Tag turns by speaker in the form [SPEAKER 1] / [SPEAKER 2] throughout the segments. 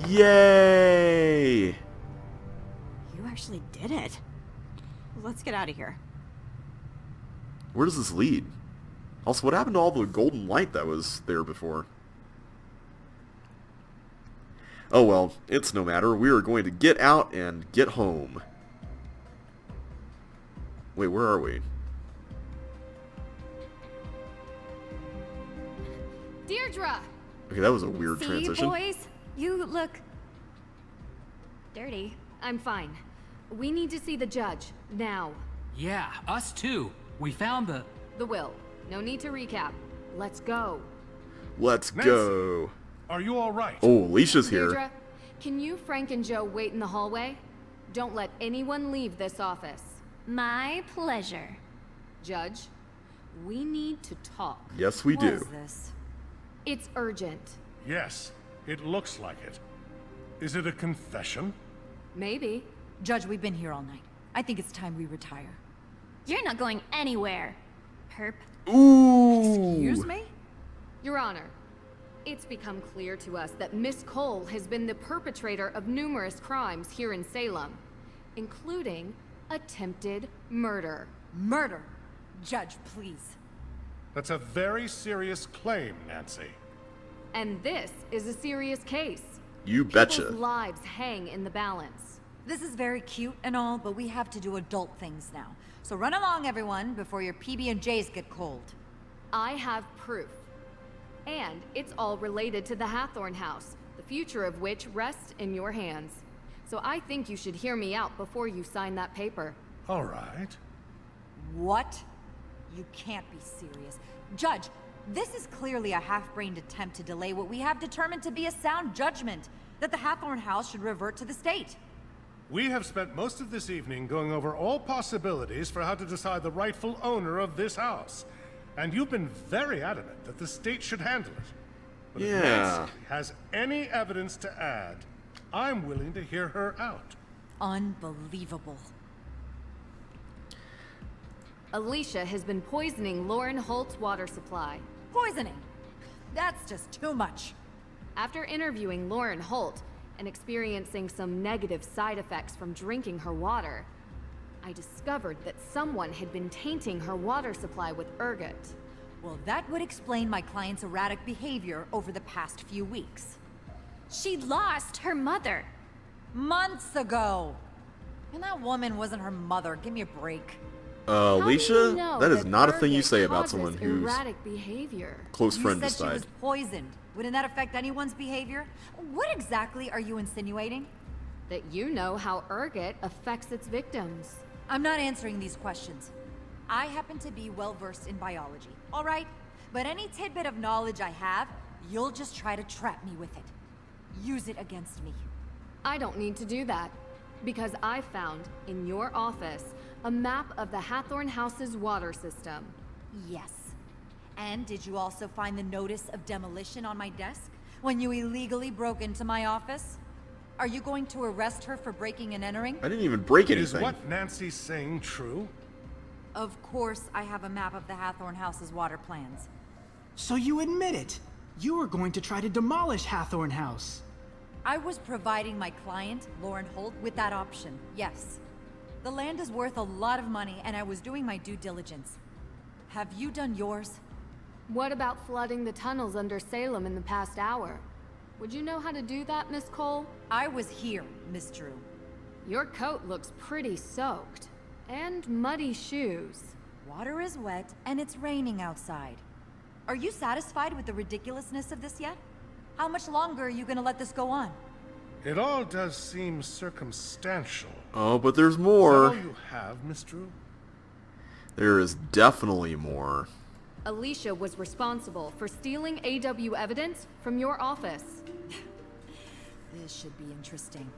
[SPEAKER 1] Yay!
[SPEAKER 2] You actually did it. Let's get out of here.
[SPEAKER 1] Where does this lead? Also, what happened to all the golden light that was there before? Oh well, it's no matter. We are going to get out and get home. Wait, where are we?
[SPEAKER 3] Deirdre!
[SPEAKER 1] Okay, that was a weird
[SPEAKER 3] See,
[SPEAKER 1] transition.
[SPEAKER 3] boys? You look... dirty. I'm fine. We need to see the judge. Now.
[SPEAKER 4] Yeah, us too. We found the
[SPEAKER 3] will. No need to recap. Let's go.
[SPEAKER 1] Let's
[SPEAKER 5] Nancy.
[SPEAKER 1] go.
[SPEAKER 5] Are you all right?
[SPEAKER 1] Oh, Alicia's here.
[SPEAKER 3] Deirdre, can you, Frank, and Joe wait in the hallway? Don't let anyone leave this office.
[SPEAKER 6] My pleasure.
[SPEAKER 3] Judge, we need to talk.
[SPEAKER 1] Yes, we
[SPEAKER 2] What
[SPEAKER 1] do.
[SPEAKER 2] is this?
[SPEAKER 3] It's urgent.
[SPEAKER 5] Yes, it looks like it. Is it a confession?
[SPEAKER 3] Maybe.
[SPEAKER 2] Judge, we've been here all night. I think it's time we retire.
[SPEAKER 6] You're not going anywhere, perp.
[SPEAKER 1] Ooh.
[SPEAKER 2] Excuse me?
[SPEAKER 3] Your Honor, it's become clear to us that Miss Cole has been the perpetrator of numerous crimes here in Salem, including attempted murder.
[SPEAKER 2] Murder. Judge, please.
[SPEAKER 5] That's a very serious claim, Nancy.
[SPEAKER 3] And this is a serious case.
[SPEAKER 1] You betcha.
[SPEAKER 3] People's lives hang in the balance.
[SPEAKER 2] This is very cute and all, but we have to do adult things now. So run along, everyone, before your PB&Js get cold.
[SPEAKER 3] I have proof. And it's all related to the Hathorn house, the future of which rests in your hands. So I think you should hear me out before you sign that paper.
[SPEAKER 5] All right.
[SPEAKER 2] What? You can't be serious. Judge, this is clearly a half-brained attempt to delay what we have determined to be a sound judgment, that the Hathorn house should revert to the state.
[SPEAKER 5] We have spent most of this evening going over all possibilities for how to decide the rightful owner of this house. And you've been very adamant that the state should handle it. But if
[SPEAKER 1] Yeah.
[SPEAKER 5] Nancy has any evidence to add, I'm willing to hear her out.
[SPEAKER 2] Unbelievable.
[SPEAKER 3] Alicia has been poisoning Lauren Holt's water supply.
[SPEAKER 2] Poisoning. That's just too much.
[SPEAKER 3] After interviewing Lauren Holt and experiencing some negative side effects from drinking her water, I discovered that someone had been tainting her water supply with ergot.
[SPEAKER 2] Well, that would explain my client's erratic behavior over the past few weeks.
[SPEAKER 6] She lost her mother.
[SPEAKER 2] Months ago. And that woman wasn't her mother. Give me a break.
[SPEAKER 3] How do you
[SPEAKER 1] Alicia,
[SPEAKER 3] know
[SPEAKER 1] that is not a thing you
[SPEAKER 3] ergot
[SPEAKER 1] say about
[SPEAKER 3] causes
[SPEAKER 1] someone who's
[SPEAKER 3] erratic behavior?
[SPEAKER 1] close friend
[SPEAKER 2] You
[SPEAKER 1] just
[SPEAKER 2] said she
[SPEAKER 1] died.
[SPEAKER 2] was poisoned. Wouldn't that affect anyone's behavior? What exactly are you insinuating?
[SPEAKER 3] That you know how ergot affects its victims.
[SPEAKER 2] I'm not answering these questions. I happen to be well-versed in biology, all right? But any tidbit of knowledge I have, you'll just try to trap me with it. Use it against me.
[SPEAKER 3] I don't need to do that, because I found, in your office, a map of the Hathorn house's water system.
[SPEAKER 2] Yes. And did you also find the notice of demolition on my desk when you illegally broke into my office? Are you going to arrest her for breaking and entering?
[SPEAKER 1] I didn't even break
[SPEAKER 5] Is
[SPEAKER 1] anything.
[SPEAKER 5] what Nancy's saying true?
[SPEAKER 2] Of course I have a map of the Hathorn house's water plans.
[SPEAKER 7] So you admit it. You were going to try to demolish Hathorn House.
[SPEAKER 2] I was providing my client, Lauren Holt, with that option, yes. The land is worth a lot of money, and I was doing my due diligence. Have you done yours?
[SPEAKER 3] What about flooding the tunnels under Salem in the past hour? Would you know how to do that, Miss Cole?
[SPEAKER 2] I was here, Miss Drew.
[SPEAKER 3] Your coat looks pretty soaked. And muddy shoes.
[SPEAKER 2] Water is wet, and it's raining outside. Are you satisfied with the ridiculousness of this yet? How much longer are you gonna let this go on?
[SPEAKER 5] It all does seem circumstantial.
[SPEAKER 1] Oh, but there's
[SPEAKER 5] Is that
[SPEAKER 1] more.
[SPEAKER 5] all you have, Miss Drew?
[SPEAKER 1] There is definitely more.
[SPEAKER 3] Alicia was responsible for stealing AW evidence from your office.
[SPEAKER 2] This should be interesting.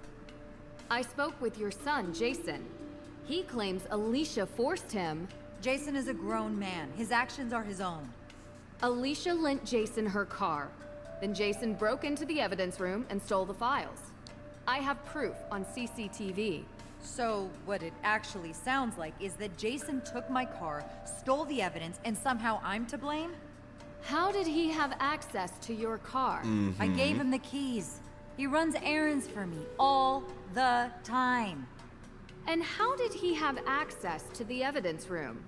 [SPEAKER 3] I spoke with your son, Jason. He claims Alicia forced him.
[SPEAKER 2] Jason is a grown man. His actions are his own.
[SPEAKER 3] Alicia lent Jason her car. Then Jason broke into the evidence room and stole the files. I have proof on CCTV.
[SPEAKER 2] So, what it actually sounds like is that Jason took my car, stole the evidence, and somehow I'm to blame?
[SPEAKER 3] How did he have access to your car?
[SPEAKER 2] I gave him the keys. He runs errands for me all the time.
[SPEAKER 3] And how did he have access to the evidence room?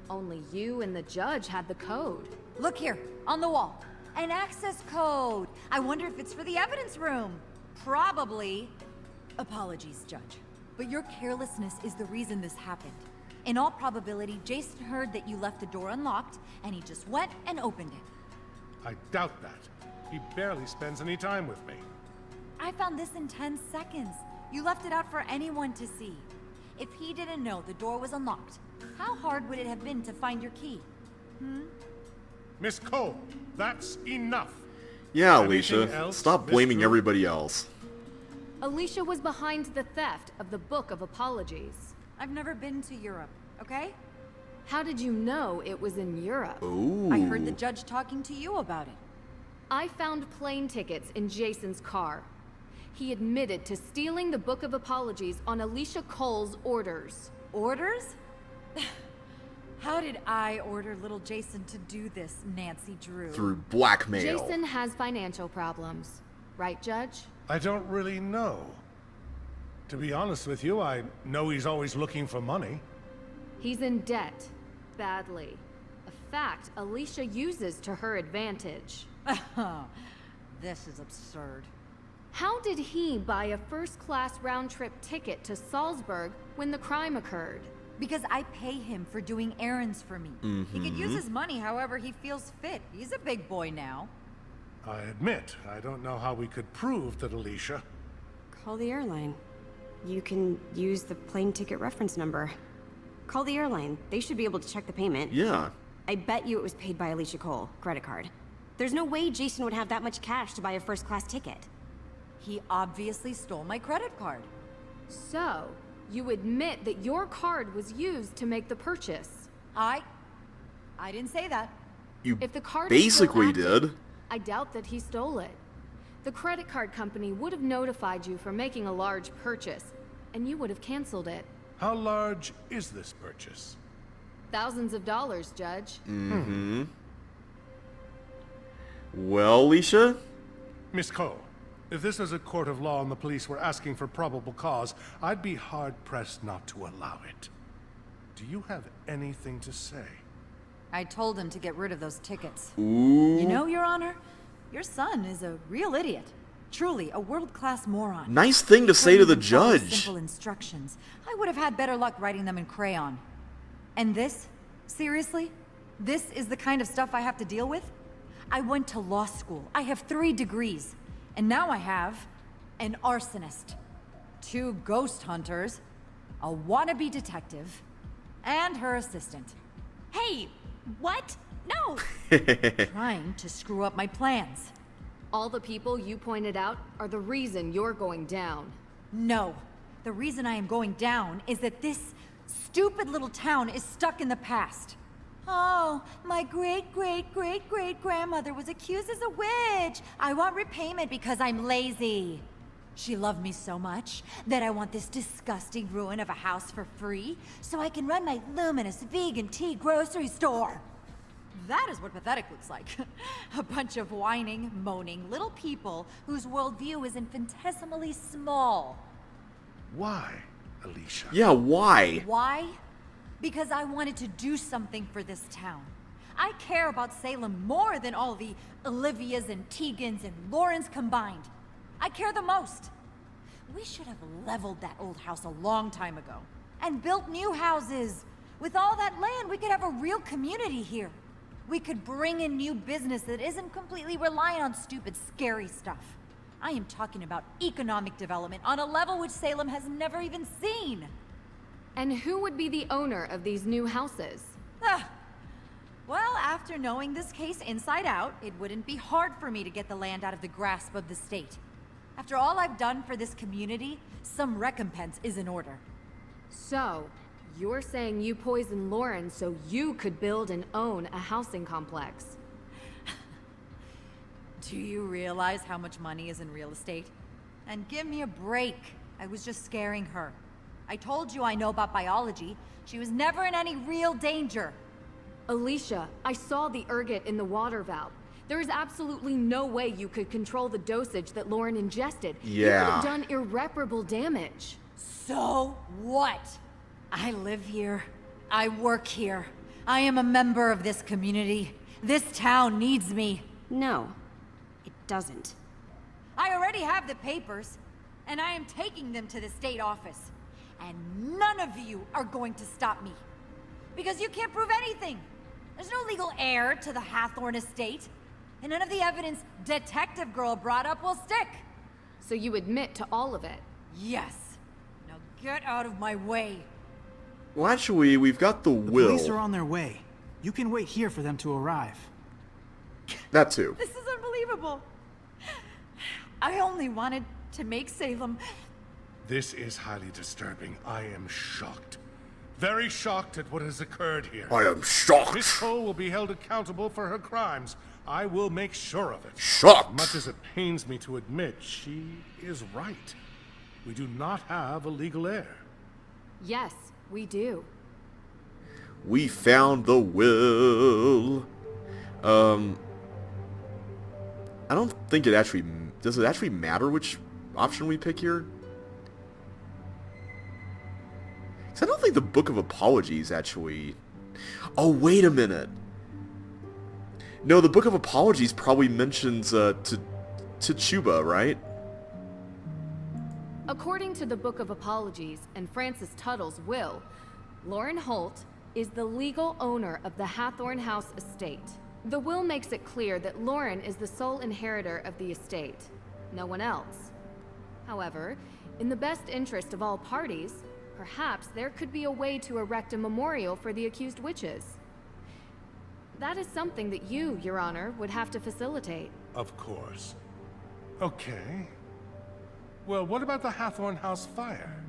[SPEAKER 3] Only you and the judge had the code.
[SPEAKER 2] Look here, on the wall. An access code. I wonder if it's for the evidence room. Probably. Apologies, Judge. But your carelessness is the reason this happened. In all probability, Jason heard that you left the door unlocked, and he just went and opened it.
[SPEAKER 5] I doubt that. He barely spends any time with me.
[SPEAKER 2] I found this in 10 seconds. You left it out for anyone to see. If he didn't know the door was unlocked, how hard would it have been to find your key?
[SPEAKER 5] Miss Cole, that's enough.
[SPEAKER 1] Yeah,
[SPEAKER 5] Anything
[SPEAKER 1] Alicia.
[SPEAKER 5] else,
[SPEAKER 1] Stop
[SPEAKER 5] Miss
[SPEAKER 1] blaming
[SPEAKER 5] Drew?
[SPEAKER 1] everybody else.
[SPEAKER 3] Alicia was behind the theft of the Book of Apologies.
[SPEAKER 2] I've never been to Europe, okay?
[SPEAKER 3] How did you know it was in Europe?
[SPEAKER 1] Ooh.
[SPEAKER 2] I heard the judge talking to you about it.
[SPEAKER 3] I found plane tickets in Jason's car. He admitted to stealing the Book of Apologies on Alicia Cole's orders.
[SPEAKER 2] Orders? How did I order little Jason to do this, Nancy Drew?
[SPEAKER 1] Through blackmail.
[SPEAKER 3] Jason has financial problems. Right, Judge?
[SPEAKER 5] I don't really know. To be honest with you, I know he's always looking for money.
[SPEAKER 3] He's in debt. Badly. A fact Alicia uses to her advantage.
[SPEAKER 2] This is absurd.
[SPEAKER 3] How did he buy a first-class round-trip ticket to Salzburg when the crime occurred?
[SPEAKER 2] Because I pay him for doing errands for me. He could use his money however he feels fit. He's a big boy now.
[SPEAKER 5] I admit, I don't know how we could prove that Alicia...
[SPEAKER 8] Call the airline. You can use the plane ticket reference number. Call the airline. They should be able to check the payment.
[SPEAKER 1] Yeah.
[SPEAKER 8] I bet you it was paid by Alicia Cole, credit card. There's no way Jason would have that much cash to buy a first-class ticket.
[SPEAKER 2] He obviously stole my credit card.
[SPEAKER 3] So, you admit that your card was used to make the purchase.
[SPEAKER 2] I didn't say that.
[SPEAKER 1] You
[SPEAKER 3] If the card is still
[SPEAKER 1] basically
[SPEAKER 3] active,
[SPEAKER 1] did.
[SPEAKER 3] I doubt that he stole it. The credit card company would have notified you for making a large purchase, and you would have canceled it.
[SPEAKER 5] How large is this purchase?
[SPEAKER 3] Thousands of dollars, Judge.
[SPEAKER 1] Well, Alicia?
[SPEAKER 5] Miss Cole, if this was a court of law and the police were asking for probable cause, I'd be hard-pressed not to allow it. Do you have anything to say?
[SPEAKER 2] I told him to get rid of those tickets.
[SPEAKER 1] Ooh.
[SPEAKER 2] You know, Your Honor, your son is a real idiot. Truly, a world-class moron.
[SPEAKER 1] Nice thing to say to the
[SPEAKER 2] Couldn't even follow
[SPEAKER 1] judge.
[SPEAKER 2] Simple instructions. I would have had better luck writing them in crayon. And this? Seriously? This is the kind of stuff I have to deal with? I went to law school. I have 3 degrees. And now I have an arsonist, 2 ghost hunters, a wannabe detective, and her assistant.
[SPEAKER 6] Hey, what? No!
[SPEAKER 2] Trying to screw up my plans.
[SPEAKER 3] All the people you pointed out are the reason you're going down.
[SPEAKER 2] No. The reason I am going down is that this stupid little town is stuck in the past. Oh, my great-great-great-great-grandmother was accused as a witch. I want repayment because I'm lazy. She loved me so much that I want this disgusting ruin of a house for free so I can run my luminous vegan tea grocery store. That is what pathetic looks like. A bunch of whining, moaning little people whose worldview is infinitesimally small.
[SPEAKER 5] Why, Alicia?
[SPEAKER 1] Yeah, why?
[SPEAKER 2] Why? Because I wanted to do something for this town. I care about Salem more than all the Olivias and Tegans and Laurens combined. I care the most. We should have leveled that old house a long time ago and built new houses. With all that land, we could have a real community here. We could bring in new business that isn't completely reliant on stupid, scary stuff. I am talking about economic development on a level which Salem has never even seen.
[SPEAKER 3] And who would be the owner of these new houses?
[SPEAKER 2] Well, after knowing this case inside out, it wouldn't be hard for me to get the land out of the grasp of the state. After all I've done for this community, some recompense is in order.
[SPEAKER 3] So, you're saying you poisoned Lauren so you could build and own a housing complex?
[SPEAKER 2] Do you realize how much money is in real estate? And give me a break. I was just scaring her. I told you I know about biology. She was never in any real danger.
[SPEAKER 3] Alicia, I saw the ergot in the water valve. There is absolutely no way you could control the dosage that Lauren ingested. You could
[SPEAKER 1] Yeah.
[SPEAKER 3] have done irreparable damage.
[SPEAKER 2] So what? I live here. I work here. I am a member of this community. This town needs me.
[SPEAKER 8] No, it doesn't.
[SPEAKER 2] I already have the papers, and I am taking them to the state office. And none of you are going to stop me. Because you can't prove anything. There's no legal heir to the Hathorn estate. And none of the evidence Detective Girl brought up will stick.
[SPEAKER 3] So you admit to all of it.
[SPEAKER 2] Yes. Now get out of my way.
[SPEAKER 1] Well, actually, we've got the
[SPEAKER 7] The police are
[SPEAKER 1] will.
[SPEAKER 7] on their way. You can wait here for them to arrive.
[SPEAKER 1] That too.
[SPEAKER 2] This is unbelievable. I only wanted to make Salem.
[SPEAKER 5] This is highly disturbing. I am shocked. Very shocked at what has occurred here.
[SPEAKER 1] I am shocked.
[SPEAKER 5] Miss Cole will be held accountable for her crimes. I will make sure of it.
[SPEAKER 1] Shocked.
[SPEAKER 5] Much as it pains me to admit, she is right. We do not have a legal heir.
[SPEAKER 3] Yes, we do.
[SPEAKER 1] We found the will. I don't think it actually... Does it actually matter which option we pick here? 'Cause I don't think the Book of Apologies actually... Oh, wait a minute. No, the Book of Apologies probably mentions Chuba, right?
[SPEAKER 3] According to the Book of Apologies and Francis Tuttle's will, Lauren Holt is the legal owner of the Hathorn House estate. The will makes it clear that Lauren is the sole inheritor of the estate, no one else. However, in the best interest of all parties, perhaps there could be a way to erect a memorial for the accused witches. That is something that you, Your Honor, would have to facilitate.
[SPEAKER 5] Of course. Okay. Well, what about the Hathorn House fire?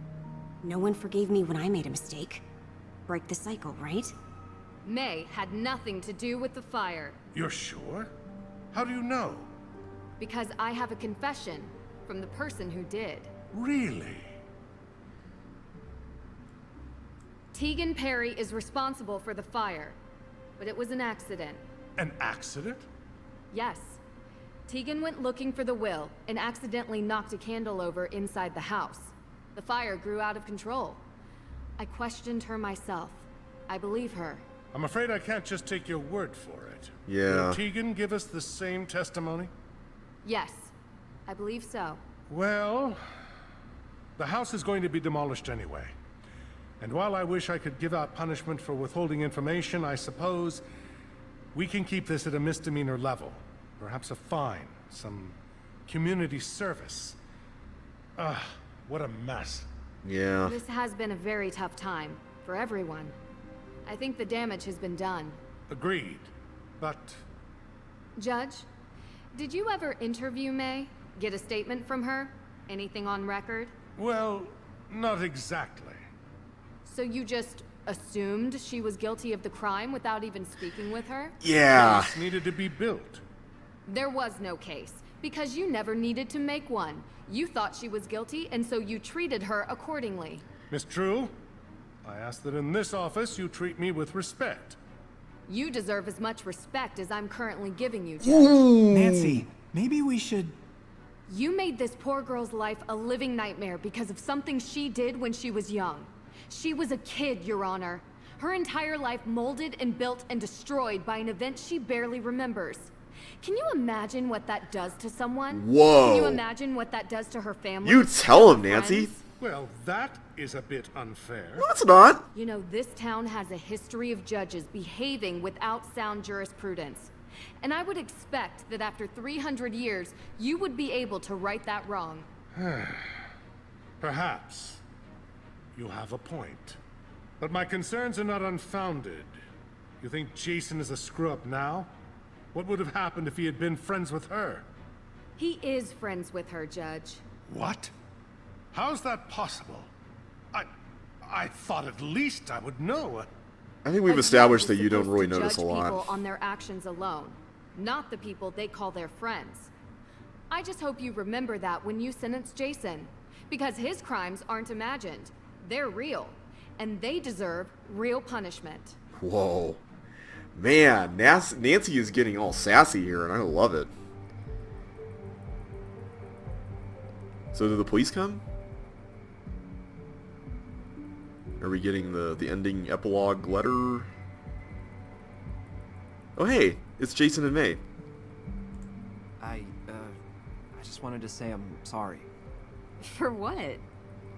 [SPEAKER 8] No one forgave me when I made a mistake. Break the cycle, right?
[SPEAKER 3] May had nothing to do with the fire,
[SPEAKER 5] You're sure? How do you know?
[SPEAKER 3] because I have a confession from the person who did.
[SPEAKER 5] Really?
[SPEAKER 3] Tegan Perry is responsible for the fire, but it was an accident.
[SPEAKER 5] An accident?
[SPEAKER 3] Yes. Tegan went looking for the will and accidentally knocked a candle over inside the house. The fire grew out of control. I questioned her myself. I believe her.
[SPEAKER 5] I'm afraid I can't just take your word for it.
[SPEAKER 1] Yeah.
[SPEAKER 5] Will Tegan give us the same testimony?
[SPEAKER 3] Yes, I believe so.
[SPEAKER 5] Well, the house is going to be demolished anyway. And while I wish I could give out punishment for withholding information, I suppose we can keep this at a misdemeanor level. Perhaps a fine, some community service. What a mess.
[SPEAKER 1] Yeah.
[SPEAKER 3] This has been a very tough time for everyone. I think the damage has been done.
[SPEAKER 5] Agreed. But
[SPEAKER 3] Judge, did you ever interview May? Get a statement from her? Anything on record?
[SPEAKER 5] well, not exactly.
[SPEAKER 3] So you just assumed she was guilty of the crime without even speaking with her?
[SPEAKER 1] Yeah.
[SPEAKER 5] This needed to be built.
[SPEAKER 3] There was no case, because you never needed to make one. You thought she was guilty, and so you treated her accordingly.
[SPEAKER 5] Miss True, I ask that in this office you treat me with respect.
[SPEAKER 3] You deserve as much respect as I'm currently giving you, Judge.
[SPEAKER 7] Nancy, maybe we should...
[SPEAKER 3] You made this poor girl's life a living nightmare because of something she did when she was young. She was a kid, Your Honor. Her entire life molded and built and destroyed by an event she barely remembers. Can you imagine what that does to someone?
[SPEAKER 1] Whoa.
[SPEAKER 3] Can you imagine what that does to her family?
[SPEAKER 1] You tell him,
[SPEAKER 3] her
[SPEAKER 1] Nancy.
[SPEAKER 3] friends?
[SPEAKER 5] Well, that is a bit unfair.
[SPEAKER 1] No, it's not.
[SPEAKER 3] You know, this town has a history of judges behaving without sound jurisprudence. And I would expect that after 300 years, you would be able to right that wrong.
[SPEAKER 5] Perhaps. You have a point. But my concerns are not unfounded. You think Jason is a screw-up now? What would have happened if he had been friends with her?
[SPEAKER 3] He is friends with her, Judge.
[SPEAKER 5] What? How's that possible? I thought at least I would know.
[SPEAKER 1] I think we've
[SPEAKER 3] A
[SPEAKER 1] established
[SPEAKER 3] judge
[SPEAKER 1] that
[SPEAKER 3] is
[SPEAKER 1] you don't
[SPEAKER 3] supposed
[SPEAKER 1] really
[SPEAKER 3] to
[SPEAKER 1] notice a
[SPEAKER 3] judge
[SPEAKER 1] lot.
[SPEAKER 3] people on their actions alone, not the people they call their friends. I just hope you remember that when you sentence Jason, because his crimes aren't imagined. They're real, and they deserve real punishment.
[SPEAKER 1] Whoa. Man, Nancy is getting all sassy here, and I love it. So did the police come? Are we getting the ending epilogue letter? Oh hey, it's Jason and May.
[SPEAKER 9] I just wanted to say I'm sorry.
[SPEAKER 8] For what?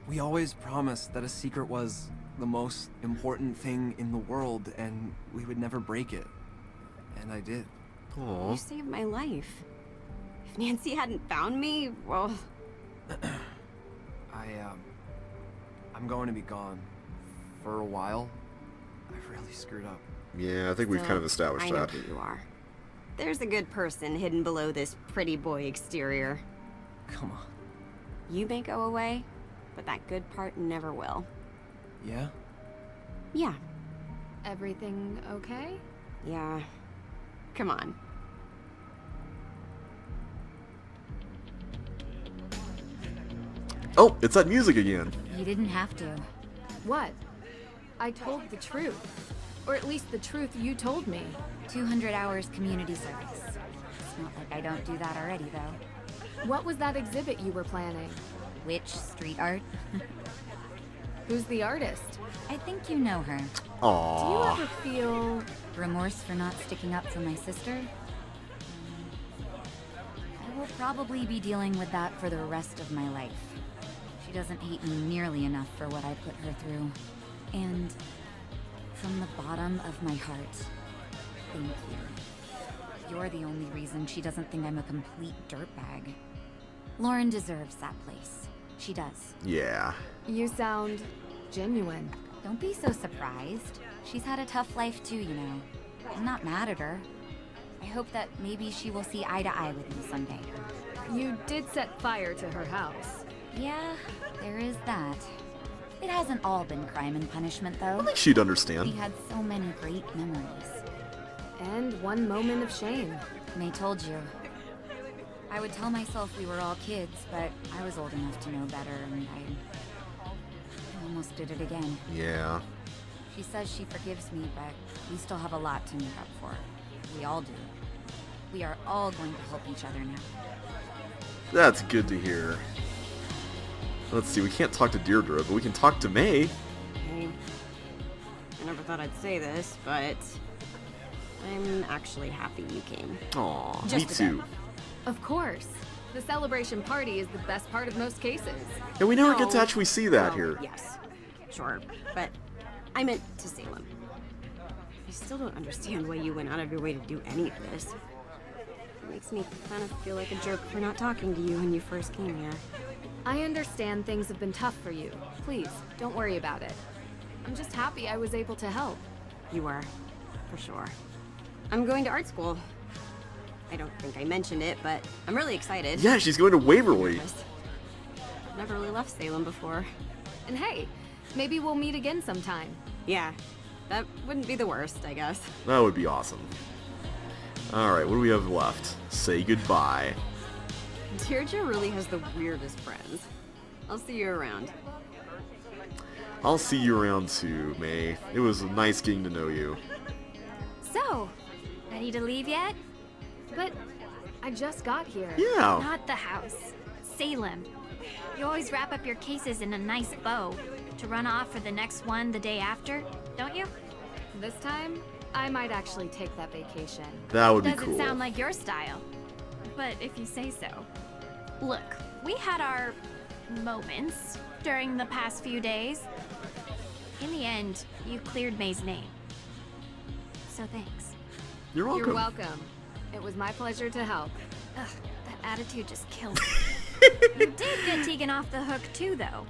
[SPEAKER 9] We always promised that a secret was the most important thing in the world, and we would never break it. And I did.
[SPEAKER 1] Aww.
[SPEAKER 8] You saved my life. If Nancy hadn't found me, well...
[SPEAKER 9] I'm going to be gone for a while. I've really screwed up.
[SPEAKER 1] Yeah, I think we've kind of established
[SPEAKER 8] I know
[SPEAKER 1] that.
[SPEAKER 8] who you are. There's a good person hidden below this pretty boy exterior.
[SPEAKER 9] Come on.
[SPEAKER 8] You may go away, but that good part never will.
[SPEAKER 9] Yeah?
[SPEAKER 8] Yeah.
[SPEAKER 3] Everything okay?
[SPEAKER 8] Yeah. Come on.
[SPEAKER 1] Oh, it's that music again.
[SPEAKER 2] You didn't have to.
[SPEAKER 3] What? I told the truth. Or at least the truth you told me.
[SPEAKER 2] 200 hours community service. It's not like I don't do that already, though.
[SPEAKER 3] What was that exhibit you were planning?
[SPEAKER 2] Which street art?
[SPEAKER 3] Who's the artist?
[SPEAKER 2] I think you know her.
[SPEAKER 3] Do you
[SPEAKER 1] Aww.
[SPEAKER 3] ever feel...
[SPEAKER 2] Remorse for not sticking up for my sister? I will probably be dealing with that for the rest of my life. She doesn't hate me nearly enough for what I put her through. And from the bottom of my heart, thank you. You're the only reason she doesn't think I'm a complete dirtbag. Lauren deserves that place. She does.
[SPEAKER 1] Yeah.
[SPEAKER 3] You sound genuine.
[SPEAKER 2] Don't be so surprised. She's had a tough life too, you know. I'm not mad at her. I hope that maybe she will see eye to eye with me someday.
[SPEAKER 3] You did set fire to her house.
[SPEAKER 2] Yeah, there is that. It hasn't all been crime and punishment, though.
[SPEAKER 1] I think she'd
[SPEAKER 2] We
[SPEAKER 1] understand.
[SPEAKER 2] had so many great memories.
[SPEAKER 3] And one moment of shame.
[SPEAKER 2] May told you. I would tell myself we were all kids, but I was old enough to know better, and I almost did it again.
[SPEAKER 1] Yeah.
[SPEAKER 2] She says she forgives me, but we still have a lot to make up for. We all do. We are all going to help each other now.
[SPEAKER 1] That's good to hear. Let's see, we can't talk to Deirdre, but we can talk to May.
[SPEAKER 8] Hey, I never thought I'd say this, but I'm actually happy you came.
[SPEAKER 1] Aw, me
[SPEAKER 8] Just a
[SPEAKER 1] too.
[SPEAKER 8] bit.
[SPEAKER 3] Of course. The celebration party is the best part of most cases.
[SPEAKER 1] And we never get to
[SPEAKER 8] No.
[SPEAKER 1] actually see that
[SPEAKER 8] Well,
[SPEAKER 1] here.
[SPEAKER 8] Yes, sure, but I meant to Salem. I still don't understand why you went out of your way to do any of this. It makes me kind of feel like a jerk for not talking to you when you first came here.
[SPEAKER 3] I understand things have been tough for you. Please, don't worry about it. I'm just happy I was able to help.
[SPEAKER 8] You were, for sure. I'm going to art school. I don't think I mentioned it, but I'm really excited.
[SPEAKER 1] Yeah, she's going to Waverly.
[SPEAKER 8] Nervous. I've never really left Salem before.
[SPEAKER 3] And hey, maybe we'll meet again sometime.
[SPEAKER 8] Yeah, that wouldn't be the worst, I guess.
[SPEAKER 1] That would be awesome. Alright, what do we have left? Say goodbye.
[SPEAKER 8] Deirdre really has the weirdest friends. I'll see you around.
[SPEAKER 1] I'll see you around too, May. It was nice getting to know you.
[SPEAKER 6] So, ready to leave yet?
[SPEAKER 3] But I just got here.
[SPEAKER 1] Yeah.
[SPEAKER 6] Not the house. Salem. You always wrap up your cases in a nice bow to run off for the next one the day after, don't you?
[SPEAKER 3] This time, I might actually take that vacation.
[SPEAKER 1] That would be
[SPEAKER 6] Doesn't
[SPEAKER 1] cool.
[SPEAKER 6] sound like your style. But if you say so. Look, we had our moments during the past few days. In the end, you cleared May's name. So thanks.
[SPEAKER 1] You're welcome.
[SPEAKER 3] You're welcome. It was my pleasure to help.
[SPEAKER 6] Ugh, that attitude just kills me. You did get Tegan off the hook too, though.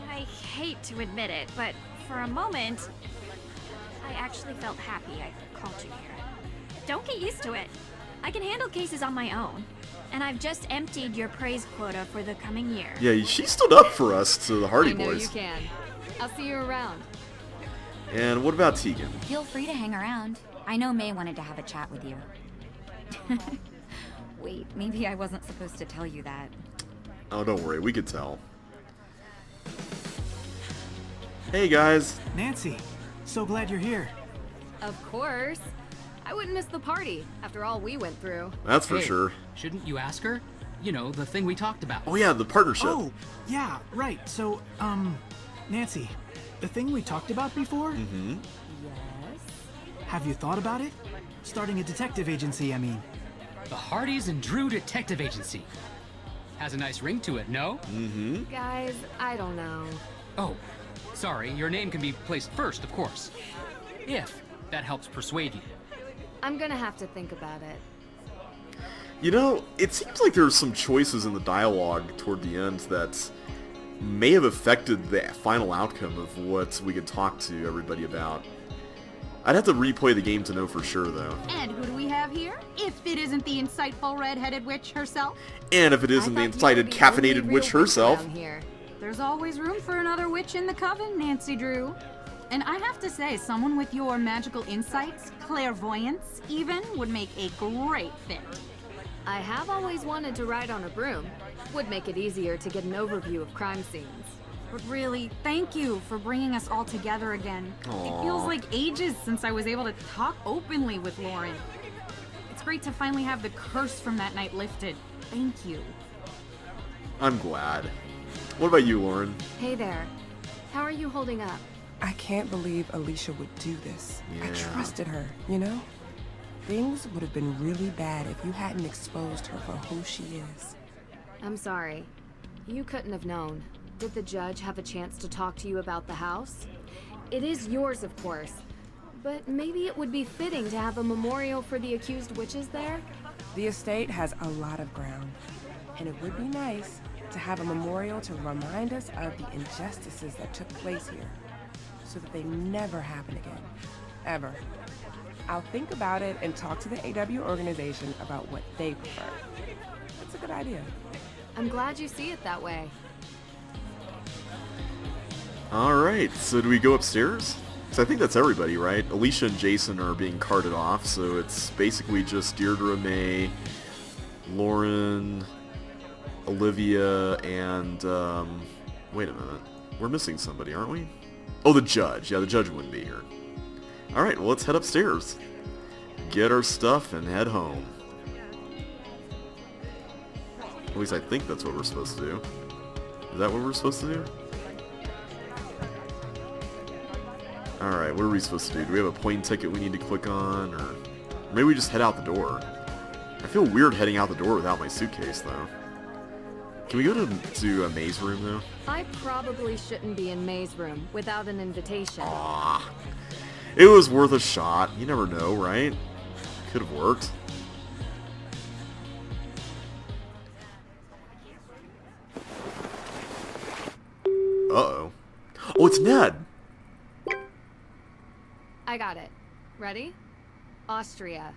[SPEAKER 6] I hate to admit it, but for a moment, I actually felt happy I called you here. Don't get used to it. I can handle cases on my own, and I've just emptied your praise quota for the coming year.
[SPEAKER 1] Yeah, she stood up for us to the Hardy
[SPEAKER 3] I know
[SPEAKER 1] Boys.
[SPEAKER 3] you can. I'll see you around.
[SPEAKER 1] And what about Tegan?
[SPEAKER 2] Feel free to hang around. I know May wanted to have a chat with you. Wait, maybe I wasn't supposed to tell you that.
[SPEAKER 1] Oh, don't worry, we could tell. Hey guys.
[SPEAKER 7] Nancy, so glad you're here.
[SPEAKER 3] Of course. I wouldn't miss the party after all we went through.
[SPEAKER 1] That's for
[SPEAKER 4] Hey,
[SPEAKER 1] sure.
[SPEAKER 4] Shouldn't you ask her? You know, the thing we talked about.
[SPEAKER 1] Oh yeah, the partnership.
[SPEAKER 7] Oh, yeah, right. So, Nancy, the thing we talked about before?
[SPEAKER 1] Mm-hmm.
[SPEAKER 2] Yes?
[SPEAKER 7] Have you thought about it? Starting a detective agency, I mean.
[SPEAKER 4] The Hardys and Drew Detective Agency. Has a nice ring to it, no?
[SPEAKER 1] Mm-hmm.
[SPEAKER 3] Guys, I don't know.
[SPEAKER 4] Oh, sorry, your name can be placed first, of course. If that helps persuade you.
[SPEAKER 3] I'm gonna have to think about it.
[SPEAKER 1] You know, it seems like there's some choices in the dialogue toward the end that may have affected the final outcome of what we could talk to everybody about. I'd have to replay the game to know for sure, though.
[SPEAKER 10] And who do we have here? If it isn't the insightful red-headed witch herself.
[SPEAKER 1] And if it isn't the incited, caffeinated witch herself.
[SPEAKER 3] Here.
[SPEAKER 10] There's always room for another witch in the coven, Nancy Drew. And I have to say, someone with your magical insights, clairvoyance even, would make a great fit.
[SPEAKER 3] I have always wanted to ride on a broom. Would make it easier to get an overview of crime scenes.
[SPEAKER 10] But really, thank you for bringing us all together again.
[SPEAKER 1] Aww.
[SPEAKER 10] It feels like ages since I was able to talk openly with Lauren. It's great to finally have the curse from that night lifted. Thank you.
[SPEAKER 1] I'm glad. What about you, Lauren?
[SPEAKER 3] Hey there. How are you holding up?
[SPEAKER 11] I can't believe Alicia would do this. I
[SPEAKER 1] Yeah.
[SPEAKER 11] trusted her, you know? Things would have been really bad if you hadn't exposed her for who she is.
[SPEAKER 3] I'm sorry. You couldn't have known. Did the judge have a chance to talk to you about the house? It is yours, of course. But maybe it would be fitting to have a memorial for the accused witches there?
[SPEAKER 11] The estate has a lot of ground, and it would be nice to have a memorial to remind us of the injustices that took place here, so that they never happen again. Ever. I'll think about it and talk to the AW organization about what they prefer. That's a good idea.
[SPEAKER 3] I'm glad you see it that way.
[SPEAKER 1] Alright, so do we go upstairs? So I think that's everybody, right? Alicia and Jason are being carted off, so it's basically just Deirdre, May, Lauren, Olivia, and, wait a minute. We're missing somebody, aren't we? Oh, the judge. Yeah, the judge wouldn't be here. Alright, well, let's head upstairs. Get our stuff and head home. At least I think that's what we're supposed to do. Is that what we're supposed to do? Alright, what are we supposed to do? Do we have a plane ticket we need to click on? Or maybe we just head out the door. I feel weird heading out the door without my suitcase, though. Can we go to a May's room, though?
[SPEAKER 3] I probably shouldn't be in May's room without an invitation.
[SPEAKER 1] Ah, it was worth a shot. You never know, right? Could have worked. Uh-oh. Oh, it's Ned!
[SPEAKER 3] I got it. Ready? Austria.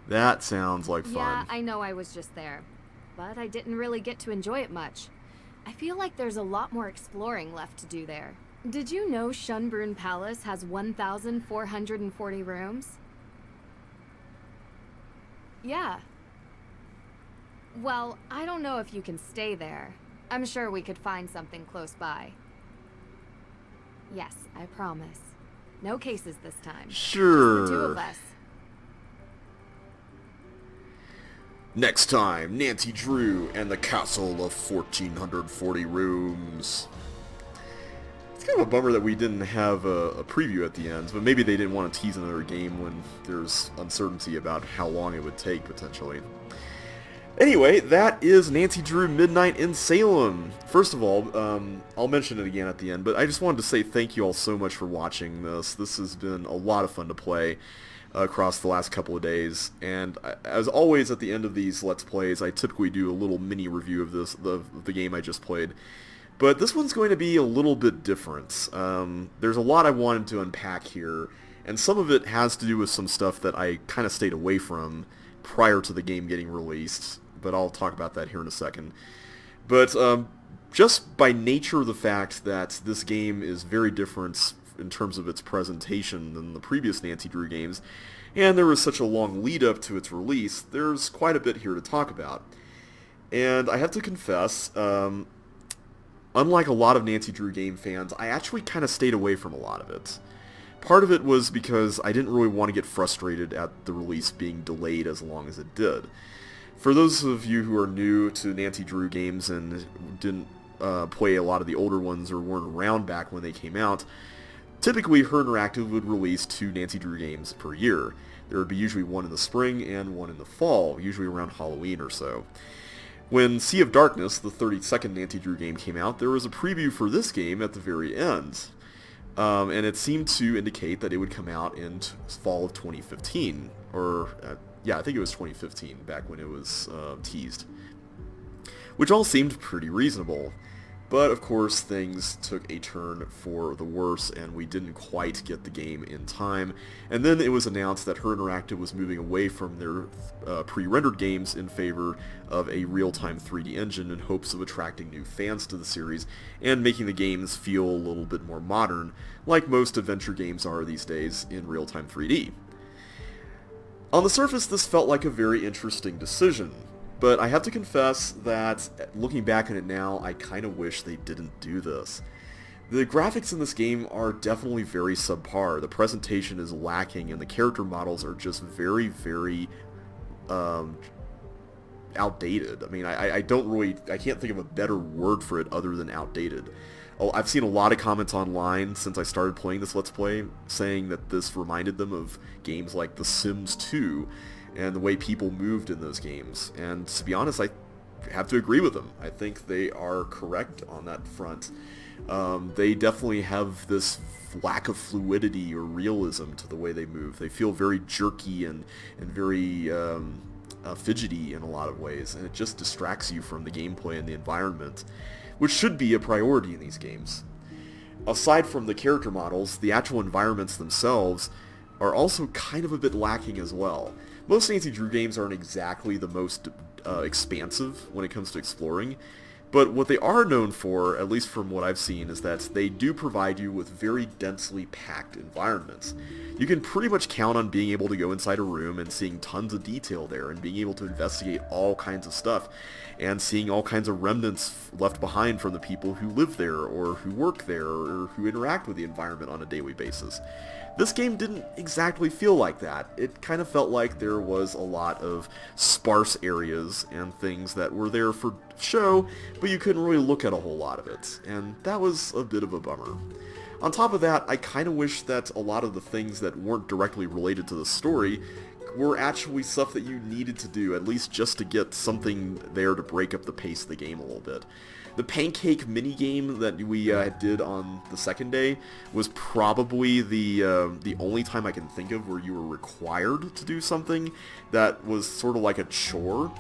[SPEAKER 1] That sounds like fun.
[SPEAKER 3] Yeah, I know I was just there, but I didn't really get to enjoy it much. I feel like there's a lot more exploring left to do there. Did you know Schönbrunn Palace has 1,440 rooms? Yeah. Well, I don't know if you can stay there. I'm sure we could find something close by. Yes, I promise. No cases this time.
[SPEAKER 1] Sure.
[SPEAKER 3] Just the two of us.
[SPEAKER 1] Next time, Nancy Drew and the Castle of 1,440 Rooms. It's kind of a bummer that we didn't have a preview at the end, but maybe they didn't want to tease another game when there's uncertainty about how long it would take, potentially. Anyway, that is Nancy Drew Midnight in Salem. First of all, I'll mention it again at the end, but I just wanted to say thank you all so much for watching this. This has been a lot of fun to play across the last couple of days, and as always at the end of these Let's Plays, I typically do a little mini review of the game I just played. But this one's going to be a little bit different. There's a lot I wanted to unpack here, and some of it has to do with some stuff that I kind of stayed away from prior to the game getting released, but I'll talk about that here in a second. But just by nature of the fact that this game is very different in terms of its presentation than the previous Nancy Drew games, and there was such a long lead up to its release, there's quite a bit here to talk about. And I have to confess, unlike a lot of Nancy Drew game fans, I actually kind of stayed away from a lot of it. Part of it was because I didn't really want to get frustrated at the release being delayed as long as it did. For those of you who are new to Nancy Drew games and didn't play a lot of the older ones or weren't around back when they came out, typically Her Interactive would release 2 Nancy Drew games per year. There would be usually one in the spring and one in the fall, usually around Halloween or so. When Sea of Darkness, the 32nd Nancy Drew game, came out, there was a preview for this game at the very end. And it seemed to indicate that it would come out in fall of 2015. Yeah, I think it was 2015, back when it was teased. Which all seemed pretty reasonable. But, of course, things took a turn for the worse, and we didn't quite get the game in time. And then it was announced that Her Interactive was moving away from their pre-rendered games in favor of a real-time 3D engine in hopes of attracting new fans to the series and making the games feel a little bit more modern, like most adventure games are these days in real-time 3D. On the surface, this felt like a very interesting decision. But I have to confess that, looking back on it now, I kind of wish they didn't do this. The graphics in this game are definitely very subpar. The presentation is lacking, and the character models are just very, very outdated. I mean, I can't think of a better word for it other than outdated. I've seen a lot of comments online since I started playing this Let's Play saying that this reminded them of games like The Sims 2, and the way people moved in those games. And to be honest, I have to agree with them. I think they are correct on that front. They definitely have this lack of fluidity or realism to the way they move. They feel very jerky and very fidgety in a lot of ways, and it just distracts you from the gameplay and the environment, which should be a priority in these games. Aside from the character models, the actual environments themselves are also kind of a bit lacking as well. Most Nancy Drew games aren't exactly the most expansive when it comes to exploring, but what they are known for, at least from what I've seen, is that they do provide you with very densely packed environments. You can pretty much count on being able to go inside a room and seeing tons of detail there and being able to investigate all kinds of stuff and seeing all kinds of remnants left behind from the people who live there or who work there or who interact with the environment on a daily basis. This game didn't exactly feel like that. It kind of felt like there was a lot of sparse areas and things that were there for show, but you couldn't really look at a whole lot of it, and that was a bit of a bummer. On top of that, I kind of wish that a lot of the things that weren't directly related to the story were actually stuff that you needed to do, at least just to get something there to break up the pace of the game a little bit. The pancake minigame that we did on the second day was probably the only time I can think of where you were required to do something that was sort of like a chore.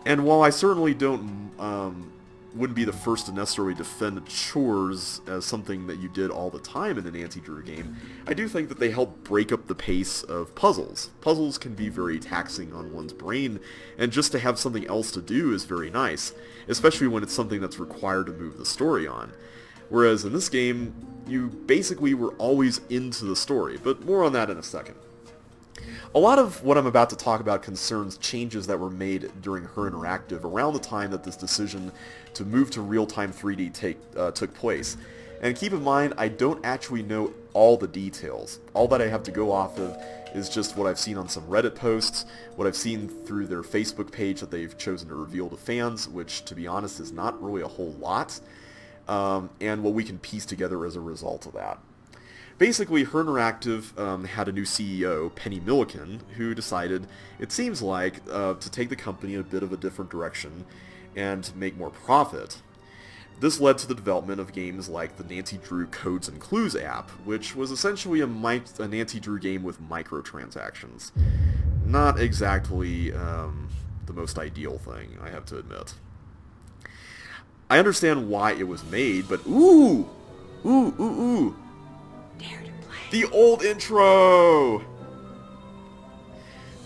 [SPEAKER 1] And while I certainly wouldn't be the first to necessarily defend chores as something that you did all the time in an Nancy Drew game, I do think that they help break up the pace of puzzles. Puzzles can be very taxing on one's brain, and just to have something else to do is very nice, especially when it's something that's required to move the story on. Whereas in this game, you basically were always into the story, but more on that in a second. A lot of what I'm about to talk about concerns changes that were made during Her Interactive around the time that this decision to move to real-time 3D took place. And keep in mind, I don't actually know all the details. All that I have to go off of is just what I've seen on some Reddit posts, what I've seen through their Facebook page that they've chosen to reveal to fans, which, to be honest, is not really a whole lot, and what we can piece together as a result of that. Basically, Her Interactive had a new CEO, Penny Milliken, who decided, it seems like, to take the company in a bit of a different direction and make more profit. This led to the development of games like the Nancy Drew Codes and Clues app, which was essentially a Nancy Drew game with microtransactions. Not exactly the most ideal thing, I have to admit. I understand why it was made, but ooh!
[SPEAKER 8] Dare to play.
[SPEAKER 1] The old intro!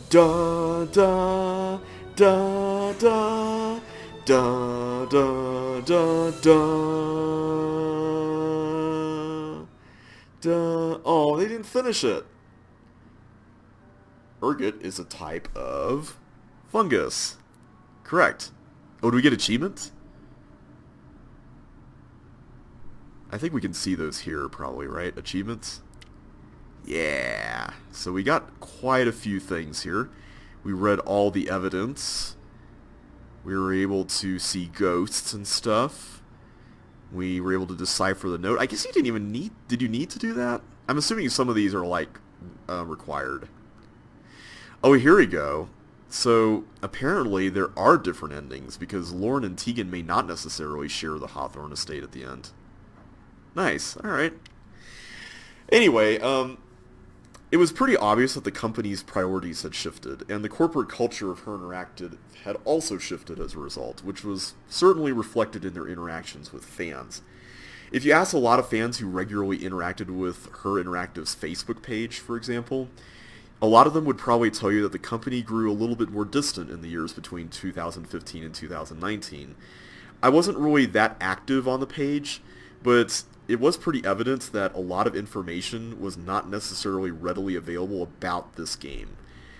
[SPEAKER 1] Da da da da da da da da. Oh, they didn't finish it. Ergot is a type of fungus. Correct. Oh, do we get achievements? I think we can see those here probably, right? Achievements? Yeah. So we got quite a few things here. We read all the evidence. We were able to see ghosts and stuff. We were able to decipher the note. I guess you didn't even need... Did you need to do that? I'm assuming some of these are, like, required. Oh, here we go. So, apparently there are different endings, because Lauren and Tegan may not necessarily share the Hawthorne estate at the end. Nice. Alright. Anyway, it was pretty obvious that the company's priorities had shifted, and the corporate culture of Her Interactive had also shifted as a result, which was certainly reflected in their interactions with fans. If you ask a lot of fans who regularly interacted with Her Interactive's Facebook page, for example, a lot of them would probably tell you that the company grew a little bit more distant in the years between 2015 and 2019. I wasn't really that active on the page, but it was pretty evident that a lot of information was not necessarily readily available about this game.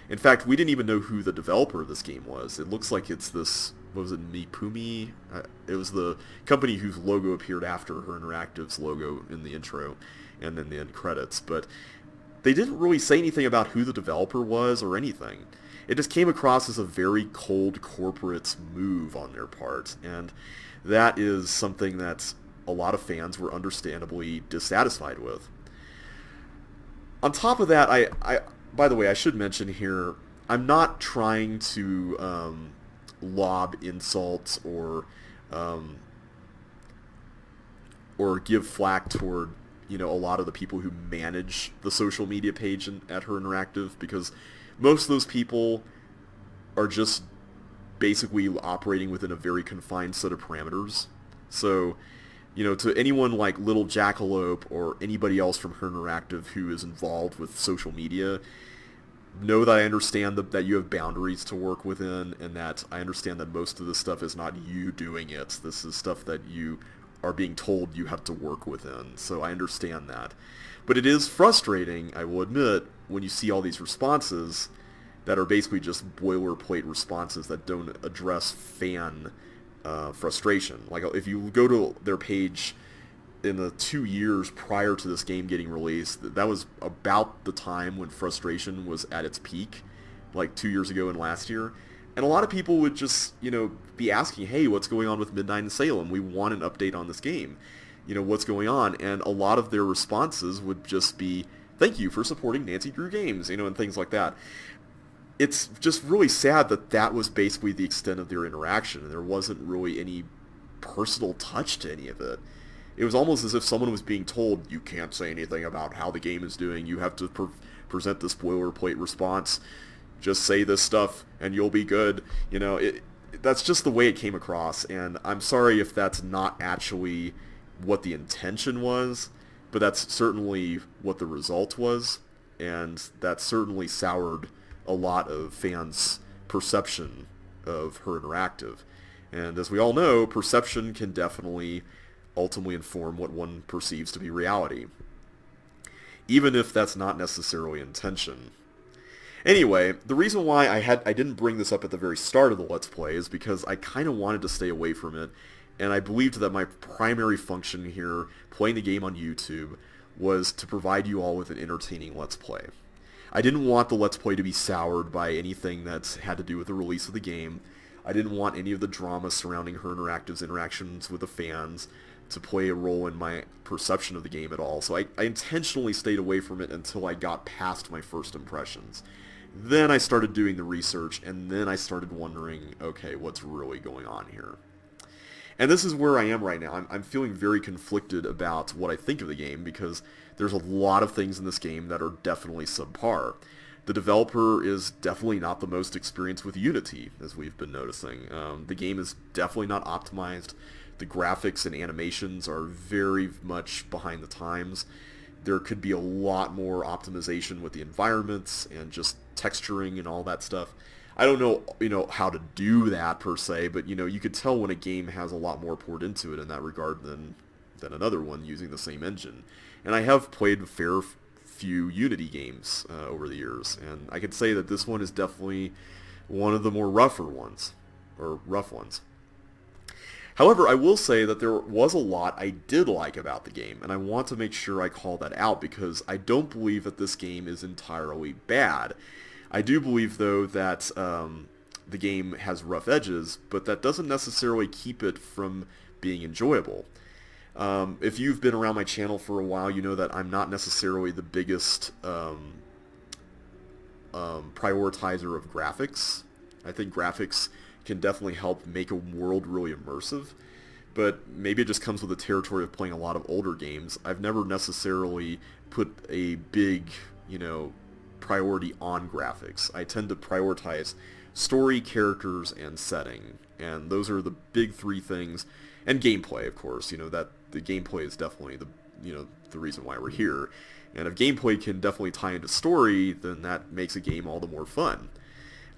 [SPEAKER 1] In fact, we didn't even know who the developer of this game was. It looks like it's this, what was it, Mipumi? It was the company whose logo appeared after Her Interactive's logo in the intro and then the end credits, but they didn't really say anything about who the developer was or anything. It just came across as a very cold corporate move on their part, and that is something that a lot of fans were understandably dissatisfied with. On top of that, I by the way, I should mention here, I'm not trying to lob insults or give flack toward, you know, a lot of the people who manage the social media page at Her Interactive, because most of those people are just basically operating within a very confined set of parameters. So, you know, to anyone like Little Jackalope or anybody else from Her Interactive who is involved with social media, know that I understand that you have boundaries to work within, and that I understand that most of this stuff is not you doing it. This is stuff that you are being told you have to work within, so I understand that. But it is frustrating, I will admit, when you see all these responses that are basically just boilerplate responses that don't address fan frustration. Like, if you go to their page in the 2 years prior to this game getting released, that was about the time when frustration was at its peak, like 2 years ago and last year. And a lot of people would just, you know, be asking, hey, what's going on with Midnight in Salem? We want an update on this game. You know, what's going on? And a lot of their responses would just be, thank you for supporting Nancy Drew Games, you know, and things like that. It's just really sad that that was basically the extent of their interaction, and there wasn't really any personal touch to any of it. It was almost as if someone was being told, you can't say anything about how the game is doing, you have to present this boilerplate response, just say this stuff and you'll be good. You know, that's just the way it came across, and I'm sorry if that's not actually what the intention was, but that's certainly what the result was, and that certainly soured a lot of fans' perception of Her Interactive. And as we all know, perception can definitely ultimately inform what one perceives to be reality, even if that's not necessarily intention. Anyway, the reason why I didn't bring this up at the very start of the Let's Play is because I kind of wanted to stay away from it, and I believed that my primary function here, playing the game on YouTube, was to provide you all with an entertaining Let's Play. I didn't want the Let's Play to be soured by anything that had to do with the release of the game. I didn't want any of the drama surrounding Her Interactive's interactions with the fans to play a role in my perception of the game at all, so I intentionally stayed away from it until I got past my first impressions. Then I started doing the research, and then I started wondering, okay, what's really going on here? And this is where I am right now. I'm feeling very conflicted about what I think of the game, because there's a lot of things in this game that are definitely subpar. The developer is definitely not the most experienced with Unity, as we've been noticing. The game is definitely not optimized. The graphics and animations are very much behind the times. There could be a lot more optimization with the environments and just texturing and all that stuff. I don't know, how to do that per se, but, you could tell when a game has a lot more poured into it in that regard than another one using the same engine. And I have played a fair few Unity games over the years, and I could say that this one is definitely one of the more rough ones. However, I will say that there was a lot I did like about the game, and I want to make sure I call that out because I don't believe that this game is entirely bad. I do believe, though, that the game has rough edges, but that doesn't necessarily keep it from being enjoyable. If you've been around my channel for a while, you know that I'm not necessarily the biggest prioritizer of graphics. I think graphics can definitely help make a world really immersive, but maybe it just comes with the territory of playing a lot of older games. I've never necessarily put a big, priority on graphics. I tend to prioritize story, characters, and setting, and those are the big three things, and gameplay, of course. That the gameplay is definitely the reason why we're here. And if gameplay can definitely tie into story, then that makes a game all the more fun.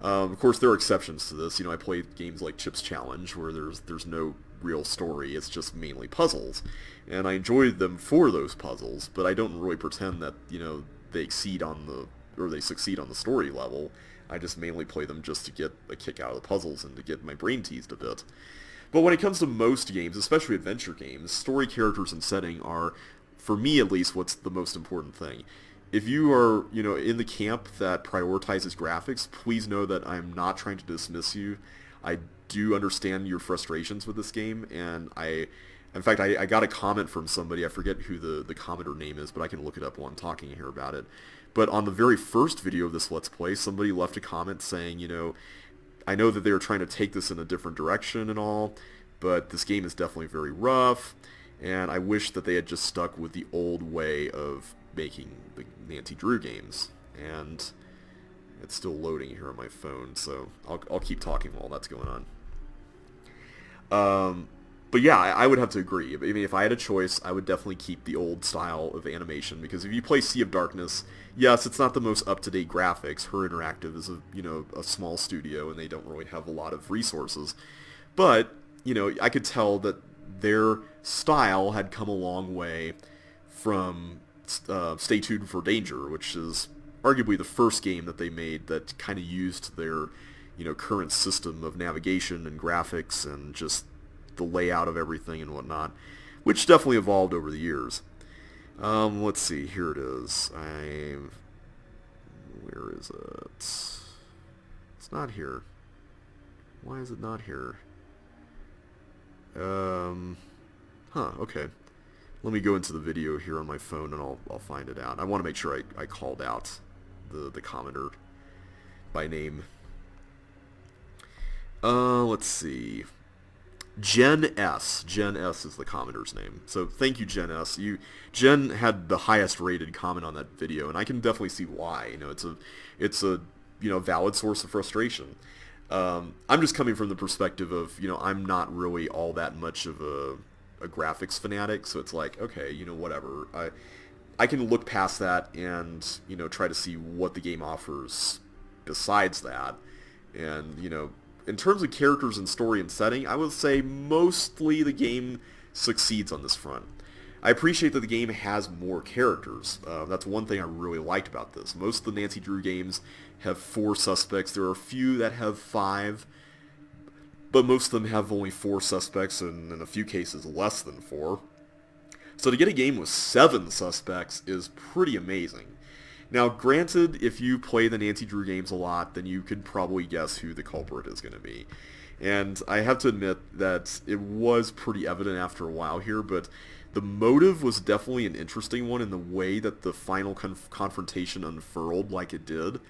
[SPEAKER 1] Of course, there are exceptions to this. I play games like Chip's Challenge, where there's no real story. It's just mainly puzzles, and I enjoy them for those puzzles. But I don't really pretend that they succeed on the story level. I just mainly play them just to get a kick out of the puzzles and to get my brain teased a bit. But when it comes to most games, especially adventure games, story, characters, and setting are, for me at least, what's the most important thing. If you are, in the camp that prioritizes graphics, please know that I'm not trying to dismiss you. I do understand your frustrations with this game, and in fact, I got a comment from somebody. I forget who the commenter name is, but I can look it up while I'm talking here about it. But on the very first video of this Let's Play, somebody left a comment saying, I know that they were trying to take this in a different direction and all, but this game is definitely very rough, and I wish that they had just stuck with the old way of making the Nancy Drew games. And it's still loading here on my phone, so I'll keep talking while that's going on. But yeah, I would have to agree. I mean, if I had a choice, I would definitely keep the old style of animation, because if you play Sea of Darkness, yes, it's not the most up-to-date graphics. Her Interactive is a small studio, and they don't really have a lot of resources. But, I could tell that their style had come a long way from Stay Tuned for Danger, which is arguably the first game that they made that kind of used their, current system of navigation and graphics and just the layout of everything and whatnot, which definitely evolved over the years. Let's see, here it is. Where is it? It's not here. Why is it not here? Okay. Let me go into the video here on my phone and I'll find it out. I want to make sure I called out the commenter by name. Let's see. Jen S. Jen S is the commenter's name. So thank you, Jen S. Jen had the highest rated comment on that video, and I can definitely see why. It's a valid source of frustration. I'm just coming from the perspective of, I'm not really all that much of a graphics fanatic, so it's like, okay, whatever. I can look past that and, try to see what the game offers besides that. And, in terms of characters and story and setting, I would say mostly the game succeeds on this front. I appreciate that the game has more characters. That's one thing I really liked about this. Most of the Nancy Drew games have 4 suspects. There are a few that have 5, but most of them have only 4 suspects, and in a few cases less than 4. So to get a game with 7 suspects is pretty amazing. Now, granted, if you play the Nancy Drew games a lot, then you could probably guess who the culprit is going to be. And I have to admit that it was pretty evident after a while here, but the motive was definitely an interesting one, and the way that the final confrontation unfurled like it did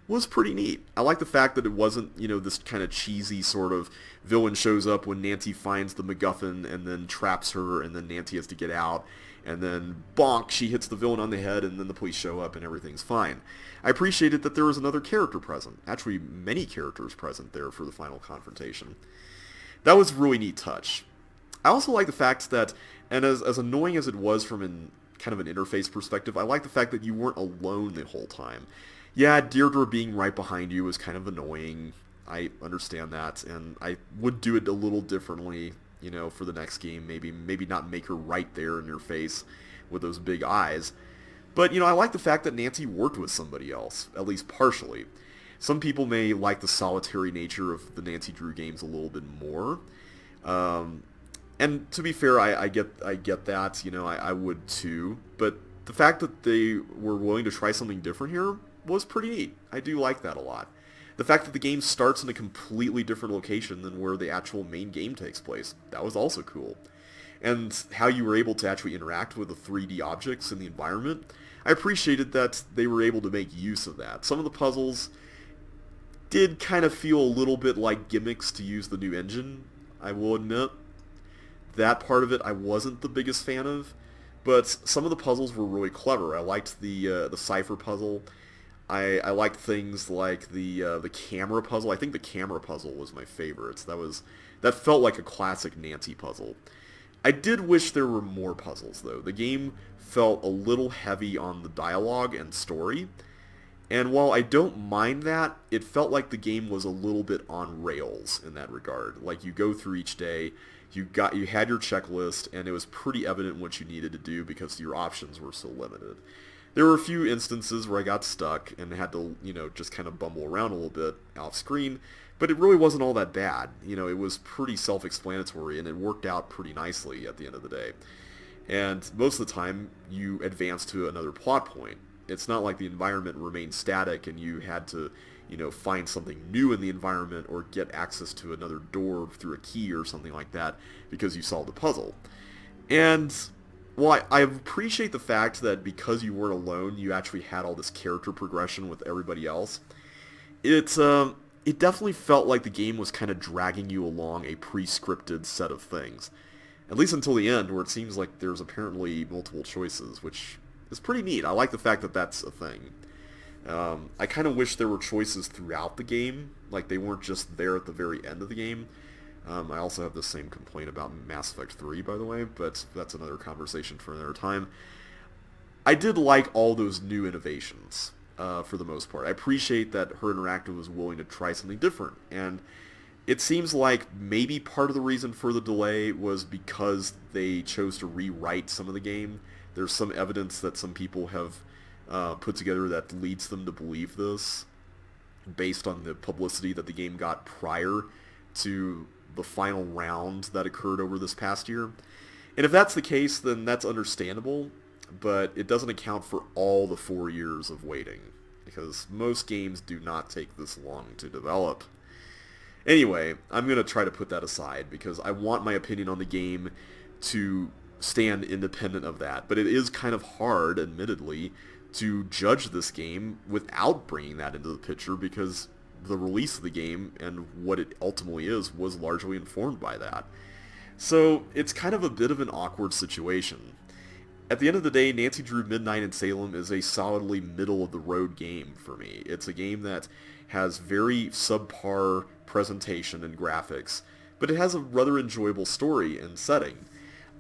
[SPEAKER 1] was pretty neat. I like the fact that it wasn't, this kind of cheesy sort of villain shows up when Nancy finds the MacGuffin and then traps her, and then Nancy has to get out, and then bonk, she hits the villain on the head, and then the police show up and everything's fine. I appreciated that there was another character present. Actually, many characters present there for the final confrontation. That was a really neat touch. I also like the fact that, and as annoying as it was from kind of an interface perspective, I like the fact that you weren't alone the whole time. Yeah, Deirdre being right behind you was kind of annoying. I understand that, and I would do it a little differently, for the next game. Maybe not make her right there in your face with those big eyes. But, I like the fact that Nancy worked with somebody else, at least partially. Some people may like the solitary nature of the Nancy Drew games a little bit more. And to be fair, I get that, I would too, but the fact that they were willing to try something different here was pretty neat. I do like that a lot. The fact that the game starts in a completely different location than where the actual main game takes place, that was also cool. And how you were able to actually interact with the 3D objects in the environment, I appreciated that they were able to make use of that. Some of the puzzles did kind of feel a little bit like gimmicks to use the new engine, I will admit. That part of it I wasn't the biggest fan of, but some of the puzzles were really clever. I liked the cipher puzzle. I liked things like the camera puzzle. I think the camera puzzle was my favorite. That felt like a classic Nancy puzzle. I did wish there were more puzzles though. The game felt a little heavy on the dialogue and story. And while I don't mind that, it felt like the game was a little bit on rails in that regard. Like you go through each day, you had your checklist, and it was pretty evident what you needed to do because your options were so limited. There were a few instances where I got stuck and had to, just kind of bumble around a little bit off screen, but it really wasn't all that bad. It was pretty self-explanatory, and it worked out pretty nicely at the end of the day. And most of the time, you advance to another plot point. It's not like the environment remained static and you had to, find something new in the environment or get access to another door through a key or something like that because you solved the puzzle. And while I appreciate the fact that because you weren't alone, you actually had all this character progression with everybody else, it definitely felt like the game was kind of dragging you along a pre-scripted set of things. At least until the end, where it seems like there's apparently multiple choices, which is pretty neat. I like the fact that that's a thing. I kind of wish there were choices throughout the game, like they weren't just there at the very end of the game. I also have the same complaint about Mass Effect 3, by the way, but that's another conversation for another time. I did like all those new innovations, for the most part. I appreciate that Her Interactive was willing to try something different, and it seems like maybe part of the reason for the delay was because they chose to rewrite some of the game. There's some evidence that some people have put together that leads them to believe this, based on the publicity that the game got prior to the final round that occurred over this past year. And if that's the case, then that's understandable, but it doesn't account for all the 4 years of waiting, because most games do not take this long to develop. Anyway, I'm going to try to put that aside, because I want my opinion on the game to stand independent of that, but it is kind of hard, admittedly, to judge this game without bringing that into the picture, because the release of the game and what it ultimately is was largely informed by that. So it's kind of a bit of an awkward situation. At the end of the day, Nancy Drew Midnight in Salem is a solidly middle-of-the-road game for me. It's a game that has very subpar presentation and graphics, but it has a rather enjoyable story and setting.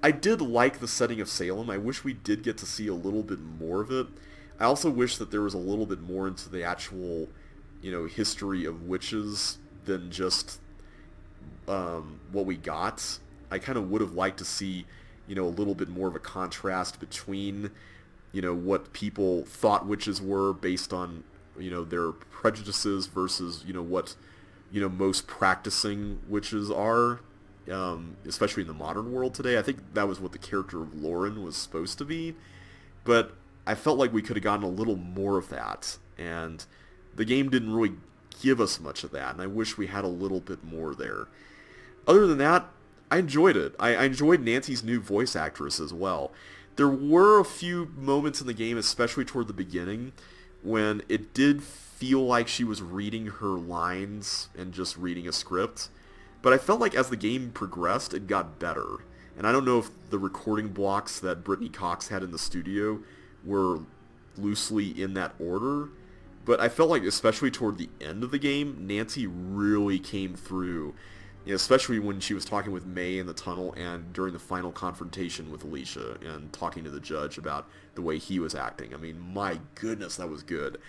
[SPEAKER 1] I did like the setting of Salem. I wish we did get to see a little bit more of it. I also wish that there was a little bit more into the actual, history of witches than just what we got. I kind of would have liked to see, a little bit more of a contrast between, what people thought witches were based on, their prejudices versus, what, most practicing witches are, especially in the modern world today. I think that was what the character of Lauren was supposed to be, but I felt like we could have gotten a little more of that, and the game didn't really give us much of that, and I wish we had a little bit more there. Other than that, I enjoyed it. I enjoyed Nancy's new voice actress as well. There were a few moments in the game, especially toward the beginning, when it did feel like she was reading her lines and just reading a script, but I felt like as the game progressed, it got better. And I don't know if the recording blocks that Brittany Cox had in the studio were loosely in that order, but I felt like especially toward the end of the game, Nancy really came through, especially when she was talking with May in the tunnel and during the final confrontation with Alicia and talking to the judge about the way he was acting. I mean, my goodness, that was good.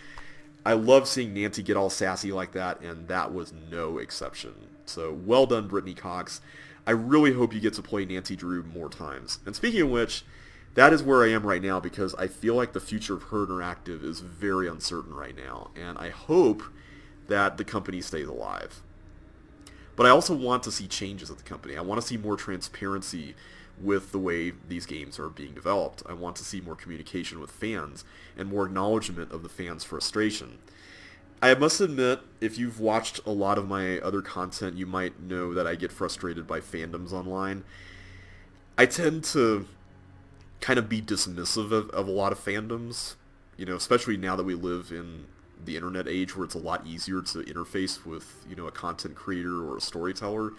[SPEAKER 1] I love seeing Nancy get all sassy like that, and that was no exception. So well done, Brittany Cox. I really hope you get to play Nancy Drew more times. And speaking of which, that is where I am right now, because I feel like the future of Her Interactive is very uncertain right now, and I hope that the company stays alive. But I also want to see changes at the company. I want to see more transparency with the way these games are being developed. I want to see more communication with fans and more acknowledgement of the fans' frustration. I must admit, if you've watched a lot of my other content, you might know that I get frustrated by fandoms online. I tend to kind of be dismissive of a lot of fandoms, you know, especially now that we live in the internet age where it's a lot easier to interface with, you know, a content creator or a storyteller.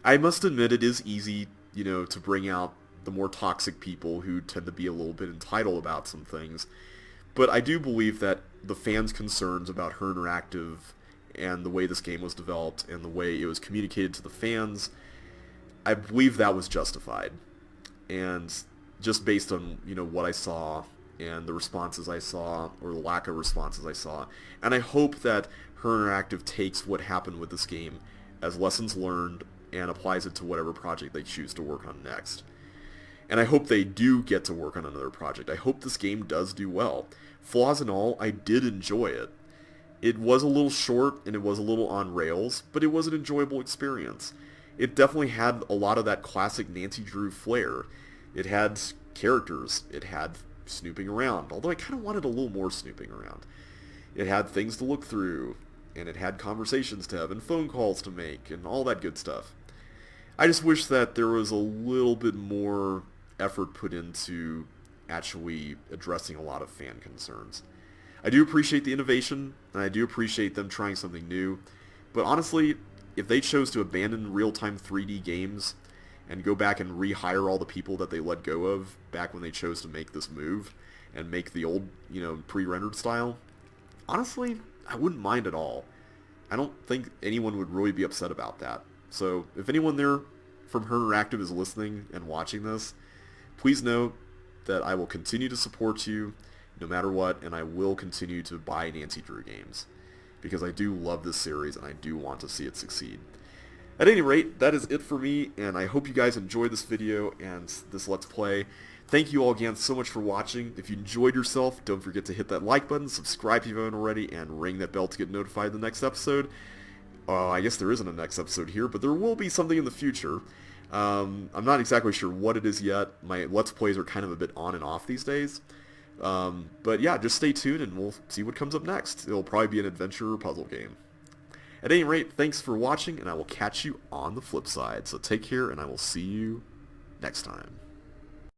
[SPEAKER 1] I must admit it is easy, you know, to bring out the more toxic people who tend to be a little bit entitled about some things. But I do believe that the fans' concerns about Her Interactive and the way this game was developed and the way it was communicated to the fans, I believe that was justified. And just based on, you know, what I saw and the responses I saw, or the lack of responses I saw. And I hope that Her Interactive takes what happened with this game as lessons learned and applies it to whatever project they choose to work on next. And I hope they do get to work on another project. I hope this game does do well. Flaws and all, I did enjoy it. It was a little short and it was a little on rails, but it was an enjoyable experience. It definitely had a lot of that classic Nancy Drew flair. It had characters. It had snooping around, although I kind of wanted a little more snooping around. It had things to look through, and it had conversations to have and phone calls to make and all that good stuff. I just wish that there was a little bit more effort put into actually addressing a lot of fan concerns. I do appreciate the innovation, and I do appreciate them trying something new, but honestly, if they chose to abandon real-time 3D games and go back and rehire all the people that they let go of back when they chose to make this move and make the old, you know, pre-rendered style, honestly, I wouldn't mind at all. I don't think anyone would really be upset about that. So if anyone there from Her Interactive is listening and watching this, please know that I will continue to support you no matter what, and I will continue to buy Nancy Drew games because I do love this series and I do want to see it succeed. At any rate, that is it for me, and I hope you guys enjoyed this video and this Let's Play. Thank you all again so much for watching. If you enjoyed yourself, don't forget to hit that like button, subscribe if you haven't already, and ring that bell to get notified of the next episode. I guess there isn't a next episode here, but there will be something in the future. I'm not exactly sure what it is yet. My Let's Plays are kind of a bit on and off these days. But yeah, just stay tuned and we'll see what comes up next. It'll probably be an adventure or puzzle game. At any rate, thanks for watching, and I will catch you on the flip side. So take care, and I will see you next time.